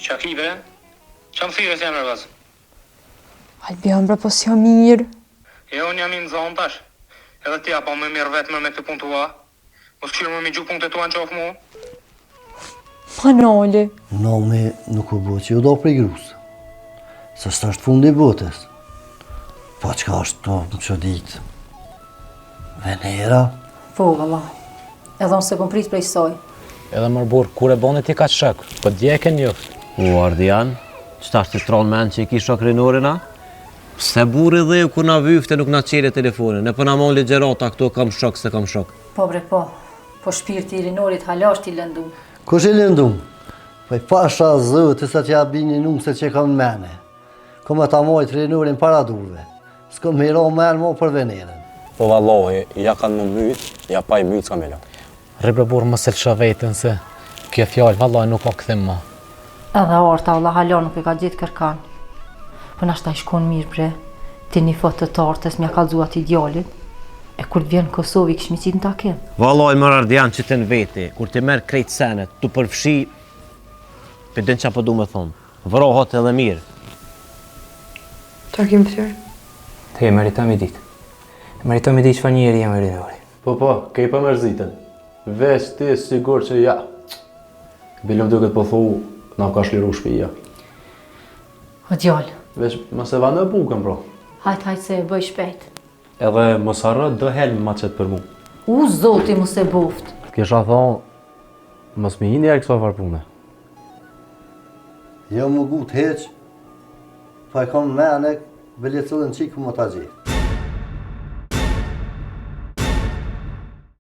Qakive, që më thire se jam nervoz? Albion, bre, po s'jo mirë. Jo, unë jam i në zonë tash. Edhe ti apo më mirë vetëm me këtë punë tua. Mos këshirë më mi gju punë të tua në qofë mu. Manoli. Nomi nuk u bo që ju do prej grusë. Se së është fundi botës. Po qka është to në që ditë? Venera? Po, valla. Edhe unë se kom prit prej soj. Edhe mërbur, kur e boni ti ka shok, po dje ke njoft. O, Ardian, qëta është të tronë men që i ki shok rinorina? Se buri dhe ju kur na vyfte nuk na qire telefonin, e për na mon ligjerata këto kam shok se kam shok. Po bre, po. Po shpirti i rinorit halasht i lëndu. Kush i lëndum? Po i pasha zëtë sa që ja bini numë se që kam mene. Kom e ta mojt rinorin para durve. S'kom hiro men mo për venerën. Po vallohi, ja kanë më myt, ja pa i myt s'ka me la. Rre bur mos e lësha vetën se kjo fjalë vallahi nuk ka kthim më. Edhe orta valla hala nuk e ka gjetë kërkan. Po nashta i shkon mirë bre. Ti një foto të tartës mja kallzu ati djalit. E kur të vjen në Kosovë i kishmi qitë në takim. Valoj mër Ardian që të në veti, kur të merë krejt senet, të përfshi, për dënë që po du me thonë, vrohot edhe mirë. Takim të tjerë. Te, meritoj me ditë. Meritoj me ditë që fa njeri jam e rinori. Po, kej pa mërzitën. Veç ti sigur që ja. Bilëm duket po thu, na ka shliru shpija. O djallë. Veç mos e vanë bukën, bro. Hajt se e bëj shpejt. Edhe mos harro do helm macet për mu. U zoti mos e boft. Kisha thonë, mos me hini e kësa farpune. Jo më gut heq, pa e kom mene, bële cëllën qikë më ta gjithë.